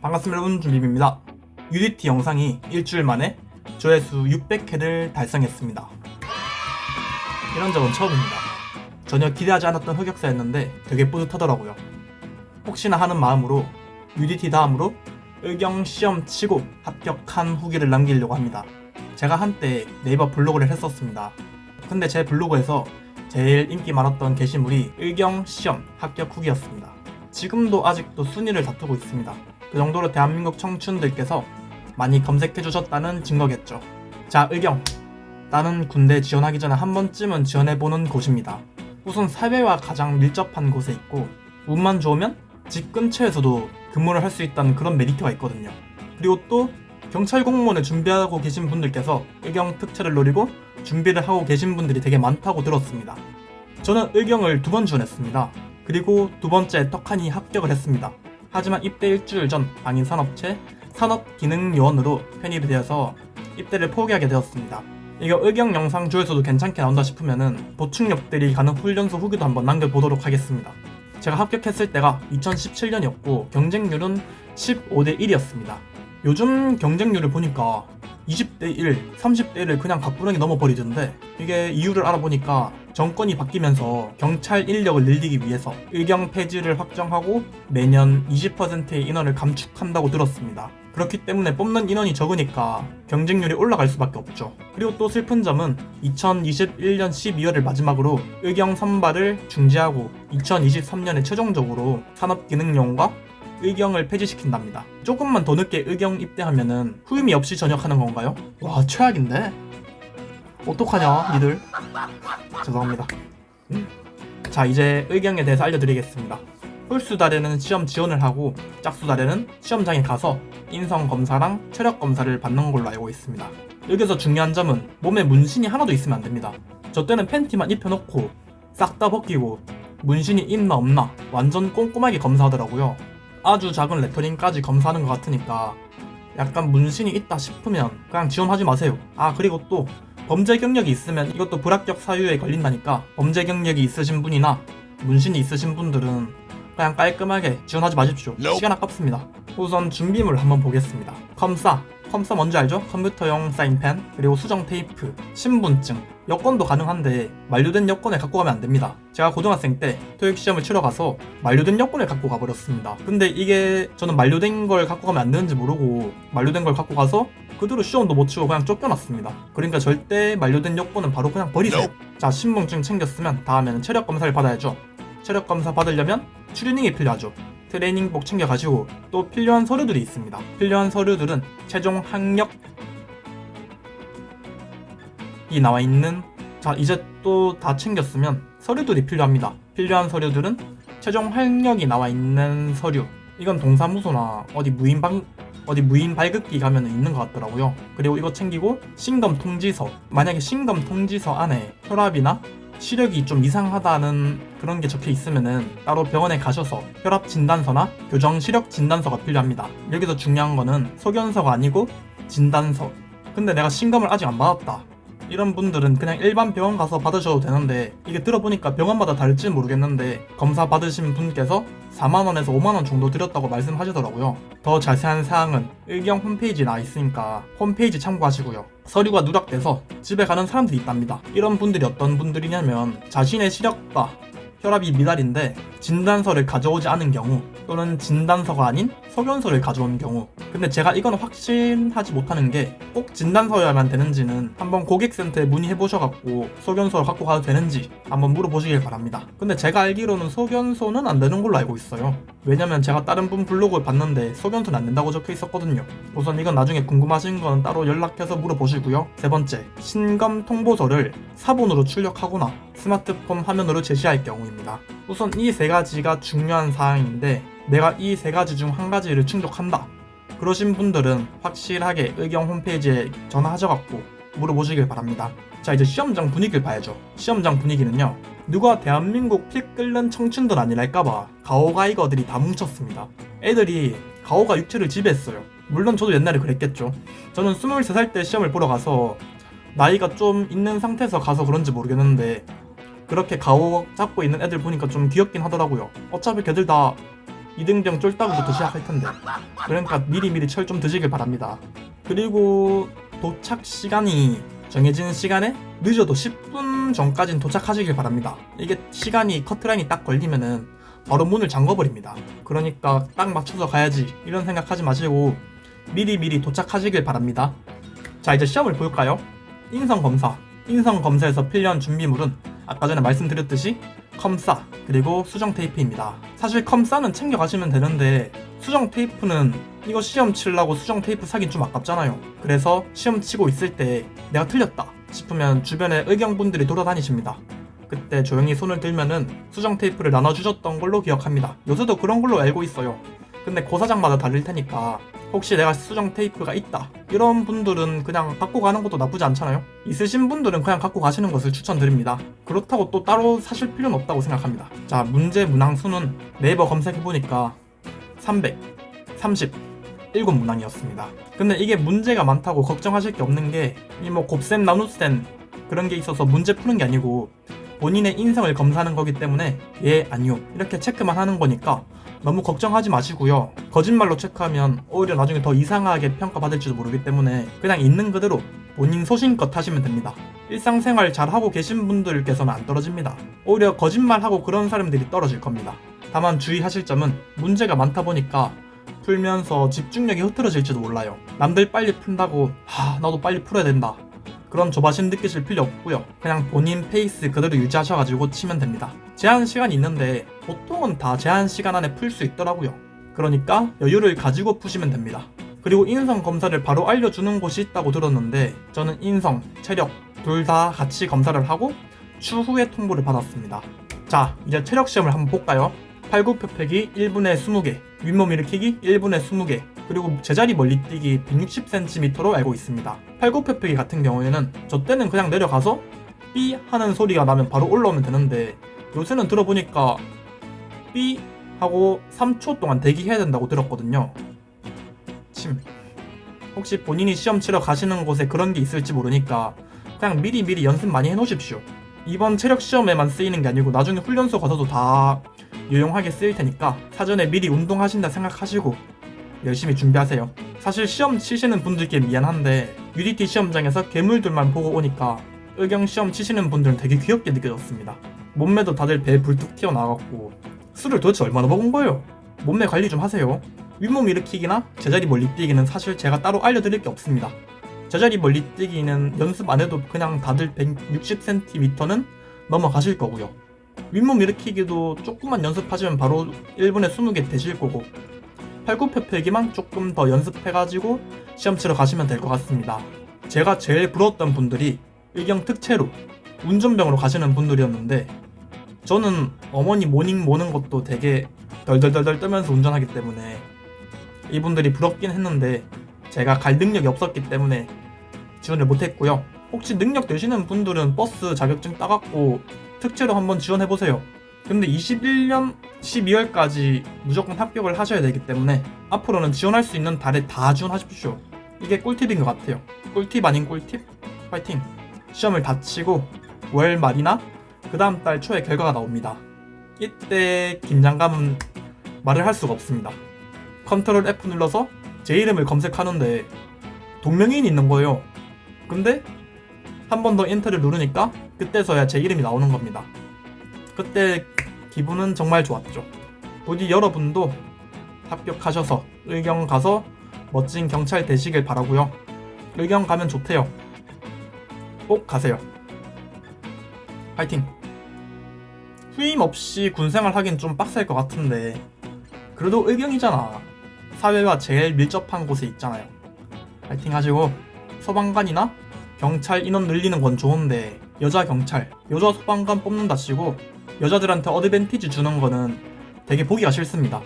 반갑습니다 여러분, 준비입니다. UDT 영상이 일주일 만에 조회수 600회를 달성했습니다. 이런 적은 처음입니다. 전혀 기대하지 않았던 흑역사였는데 되게 뿌듯하더라고요. 혹시나 하는 마음으로 UDT 다음으로 의경 시험 치고 합격한 후기를 남기려고 합니다. 제가 한때 네이버 블로그를 했었습니다. 근데 제 블로그에서 제일 인기 많았던 게시물이 의경 시험 합격 후기였습니다. 지금도 아직도 순위를 다투고 있습니다. 그 정도로 대한민국 청춘들께서 많이 검색해 주셨다는 증거겠죠. 자, 의경. 나는 군대 지원하기 전에 한 번쯤은 지원해보는 곳입니다. 우선 사회와 가장 밀접한 곳에 있고 운만 좋으면 집 근처에서도 근무를 할 수 있다는 그런 메리트가 있거든요. 그리고 또 경찰 공무원을 준비하고 계신 분들께서 의경 특채를 노리고 준비를 하고 계신 분들이 되게 많다고 들었습니다. 저는 의경을 2번 지원했습니다. 그리고 2번째 떡하니 합격을 했습니다. 하지만 입대 일주일 전 방위산업체 산업기능요원으로 편입이 되어서 입대를 포기하게 되었습니다. 이거 의경 영상 조회수도 괜찮게 나온다 싶으면은 보충력들이 가는 훈련소 후기도 한번 남겨보도록 하겠습니다. 제가 합격했을 때가 2017년이었고 경쟁률은 15대 1이었습니다. 요즘 경쟁률을 보니까 20대 1, 30대 1을 그냥 가뿐하게 넘어버리던데, 이게 이유를 알아보니까 정권이 바뀌면서 경찰 인력을 늘리기 위해서 의경 폐지를 확정하고 매년 20%의 인원을 감축한다고 들었습니다. 그렇기 때문에 뽑는 인원이 적으니까 경쟁률이 올라갈 수밖에 없죠. 그리고 또 슬픈 점은 2021년 12월을 마지막으로 의경 선발을 중지하고 2023년에 최종적으로 산업기능요원과 의경을 폐지시킨답니다. 조금만 더 늦게 의경 입대하면은 후임이 없이 전역하는 건가요? 와, 최악인데? 어떡하냐 니들? 죄송합니다. 자, 이제 의경에 대해서 알려드리겠습니다. 홀수달에는 시험 지원을 하고 짝수달에는 시험장에 가서 인성검사랑 체력검사를 받는 걸로 알고 있습니다. 여기서 중요한 점은 몸에 문신이 하나도 있으면 안 됩니다. 저 때는 팬티만 입혀놓고 싹 다 벗기고 문신이 있나 없나 완전 꼼꼼하게 검사하더라고요. 아주 작은 레터링까지 검사하는 것 같으니까 약간 문신이 있다 싶으면 그냥 지원하지 마세요. 아, 그리고 또 범죄 경력이 있으면 이것도 불합격 사유에 걸린다니까 범죄 경력이 있으신 분이나 문신이 있으신 분들은 그냥 깔끔하게 지원하지 마십시오. 시간 아깝습니다. 우선 준비물을 한번 보겠습니다. 컴사 뭔지 알죠? 컴퓨터용 사인펜, 그리고 수정 테이프, 신분증, 여권도 가능한데 만료된 여권을 갖고 가면 안 됩니다. 제가 고등학생 때 토익시험을 치러 가서 만료된 여권을 갖고 가버렸습니다. 근데 이게 저는 만료된 걸 갖고 가면 안 되는지 모르고 만료된 걸 갖고 가서 그대로 시험도 못 치고 그냥 쫓겨났습니다. 그러니까 절대 만료된 여권은 바로 그냥 버리세요. 자, 신분증 챙겼으면 다음에는 체력검사를 받아야죠. 체력검사 받으려면 추리닝이 필요하죠. 트레이닝복 챙겨가지고 또 필요한 서류들이 있습니다. 필요한 서류들은 최종 학력이 나와있는, 자, 이제 또 다 챙겼으면 서류들이 필요합니다. 필요한 서류들은 최종 학력이 나와있는 서류, 이건 동사무소나 어디 무인 발급기 가면 있는 것 같더라고요. 그리고 이거 챙기고 신검 통지서, 만약에 신검 통지서 안에 혈압이나 시력이 좀 이상하다는 그런 게 적혀 있으면은 따로 병원에 가셔서 혈압 진단서나 교정 시력 진단서가 필요합니다. 여기서 중요한 거는 소견서가 아니고 진단서. 근데 내가 신검을 아직 안 받았다, 이런 분들은 그냥 일반 병원 가서 받으셔도 되는데, 이게 들어보니까 병원마다 다를지 모르겠는데 검사 받으신 분께서 4만원에서 5만원 정도 들였다고 말씀하시더라고요. 더 자세한 사항은 의경 홈페이지에 나와 있으니까 홈페이지 참고하시고요. 서류가 누락돼서 집에 가는 사람들이 있답니다. 이런 분들이 어떤 분들이냐면 자신의 시력과 혈압이 미달인데 진단서를 가져오지 않은 경우, 또는 진단서가 아닌 소견서를 가져온 경우. 근데 제가 이건 확신하지 못하는 게 꼭 진단서여야만 되는지는 한번 고객센터에 문의해보셔갖고 소견서를 갖고 가도 되는지 한번 물어보시길 바랍니다. 근데 제가 알기로는 소견서는 안 되는 걸로 알고 있어요. 왜냐면 제가 다른 분 블로그를 봤는데 소견서는 안 된다고 적혀 있었거든요. 우선 이건 나중에 궁금하신 건 따로 연락해서 물어보시고요. 세 번째, 신검 통보서를 사본으로 출력하거나 스마트폰 화면으로 제시할 경우입니다. 우선 이 3가지가 중요한 사항인데 내가 이 3가지 중 한 가지를 충족한다, 그러신 분들은 확실하게 의경 홈페이지에 전화하셔갖고 물어보시길 바랍니다. 자, 이제 시험장 분위기를 봐야죠. 시험장 분위기는요, 누가 대한민국 피 끓는 청춘들 아니랄까봐 가오가이거들이 다 뭉쳤습니다. 애들이 가오가 육체를 지배했어요. 물론 저도 옛날에 그랬겠죠. 저는 23살 때 시험을 보러 가서 나이가 좀 있는 상태에서 가서 그런지 모르겠는데 그렇게 가오 잡고 있는 애들 보니까 좀 귀엽긴 하더라고요. 어차피 걔들 다 이등병 쫄따구부터 시작할 텐데, 그러니까 미리미리 철 좀 드시길 바랍니다. 그리고 도착 시간이 정해진 시간에 늦어도 10분 전까지는 도착하시길 바랍니다. 이게 시간이 커트라인이 딱 걸리면은 바로 문을 잠궈버립니다. 그러니까 딱 맞춰서 가야지 이런 생각하지 마시고 미리미리 도착하시길 바랍니다. 자, 이제 시험을 볼까요? 인성검사. 인성검사에서 필요한 준비물은 아까 전에 말씀드렸듯이 컴싸 그리고 수정 테이프입니다. 사실 컴싸는 챙겨가시면 되는데 수정 테이프는 이거 시험 치려고 수정 테이프 사긴 좀 아깝잖아요. 그래서 시험 치고 있을 때 내가 틀렸다 싶으면 주변에 의경분들이 돌아다니십니다. 그때 조용히 손을 들면은 수정 테이프를 나눠주셨던 걸로 기억합니다. 요새도 그런 걸로 알고 있어요. 근데 고사장마다 다를 테니까 혹시 내가 수정 테이프가 있다 이런 분들은 그냥 갖고 가는 것도 나쁘지 않잖아요. 있으신 분들은 그냥 갖고 가시는 것을 추천드립니다. 그렇다고 또 따로 사실 필요는 없다고 생각합니다. 자, 문제 문항수는 네이버 검색해보니까 337문항이었습니다. 근데 이게 문제가 많다고 걱정하실 게 없는 게 이 뭐 곱셈 나눗셈 그런 게 있어서 문제 푸는 게 아니고 본인의 인성을 검사하는 거기 때문에 예, 아니요 이렇게 체크만 하는 거니까 너무 걱정하지 마시고요. 거짓말로 체크하면 오히려 나중에 더 이상하게 평가받을지도 모르기 때문에 그냥 있는 그대로 본인 소신껏 하시면 됩니다. 일상생활 잘하고 계신 분들께서는 안 떨어집니다. 오히려 거짓말하고 그런 사람들이 떨어질 겁니다. 다만 주의하실 점은 문제가 많다 보니까 풀면서 집중력이 흐트러질지도 몰라요. 남들 빨리 푼다고 나도 빨리 풀어야 된다 그런 조바심 느끼실 필요 없고요. 그냥 본인 페이스 그대로 유지하셔가지고 치면 됩니다. 제한 시간이 있는데 보통은 다 제한 시간 안에 풀 수 있더라고요. 그러니까 여유를 가지고 푸시면 됩니다. 그리고 인성 검사를 바로 알려주는 곳이 있다고 들었는데 저는 인성, 체력 둘 다 같이 검사를 하고 추후에 통보를 받았습니다. 자, 이제 체력 시험을 한번 볼까요? 팔굽혀펴기 1분에 20개, 윗몸 일으키기 1분에 20개, 그리고 제자리 멀리뛰기 160cm로 알고 있습니다. 팔굽혀펴기 같은 경우에는 저 때는 그냥 내려가서 삐 하는 소리가 나면 바로 올라오면 되는데 요새는 들어보니까 삐 하고 3초 동안 대기해야 된다고 들었거든요. 혹시 본인이 시험 치러 가시는 곳에 그런 게 있을지 모르니까 그냥 미리 연습 많이 해놓으십시오. 이번 체력 시험에만 쓰이는 게 아니고 나중에 훈련소 가서도 다 유용하게 쓰일 테니까 사전에 미리 운동하신다 생각하시고 열심히 준비하세요. 사실 시험 치시는 분들께 미안한데 UDT 시험장에서 괴물들만 보고 오니까 의경 시험 치시는 분들은 되게 귀엽게 느껴졌습니다. 몸매도 다들 배 불뚝 튀어나왔고 술을 도대체 얼마나 먹은 거예요? 몸매 관리 좀 하세요. 윗몸 일으키기나 제자리 멀리뛰기는 사실 제가 따로 알려드릴 게 없습니다. 제자리 멀리뛰기는 연습 안 해도 그냥 다들 160cm는 넘어가실 거고요. 윗몸 일으키기도 조금만 연습하시면 바로 1분에 20개 되실 거고 팔굽혀펴기만 조금 더 연습해가지고 시험 치러 가시면 될 것 같습니다. 제가 제일 부러웠던 분들이 의경 특채로 운전병으로 가시는 분들이었는데 저는 어머니 모닝 모는 것도 되게 덜덜덜덜 떨면서 운전하기 때문에 이분들이 부럽긴 했는데 제가 갈 능력이 없었기 때문에 지원을 못했고요. 혹시 능력 되시는 분들은 버스 자격증 따갖고 특채로 한번 지원해보세요. 근데 21년 12월까지 무조건 합격을 하셔야 되기 때문에 앞으로는 지원할 수 있는 달에 다 지원하십시오. 이게 꿀팁인 것 같아요. 꿀팁 아닌 꿀팁? 파이팅! 시험을 다 치고 월 말이나 그 다음 달 초에 결과가 나옵니다. 이때 긴장감은 말을 할 수가 없습니다. 컨트롤 F 눌러서 제 이름을 검색하는데 동명이인이 있는 거예요. 근데 한 번 더 엔터를 누르니까 그때서야 제 이름이 나오는 겁니다. 그때 기분은 정말 좋았죠. 부디 여러분도 합격하셔서 의경 가서 멋진 경찰 되시길 바라고요. 의경 가면 좋대요. 꼭 가세요. 파이팅! 후임 없이 군생활 하긴 좀 빡셀 것 같은데 그래도 의경이잖아. 사회와 제일 밀접한 곳에 있잖아요. 파이팅 하시고 소방관이나 경찰 인원 늘리는 건 좋은데 여자 경찰, 여자 소방관 뽑는다 치고 여자들한테 어드밴티지 주는 거는 되게 보기가 싫습니다.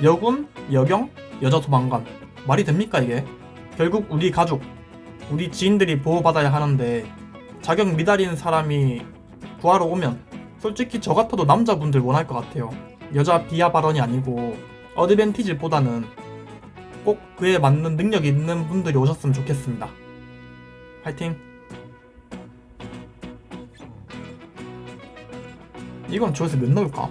여군, 여경, 여자 소방관 말이 됩니까 이게? 결국 우리 가족, 우리 지인들이 보호받아야 하는데 자격 미달인 사람이 구하러 오면 솔직히 저 같아도 남자분들 원할 것 같아요. 여자 비하 발언이 아니고 어드밴티지보다는 꼭 그에 맞는 능력이 있는 분들이 오셨으면 좋겠습니다. 파이팅! 이건 조회수 몇 넣을까?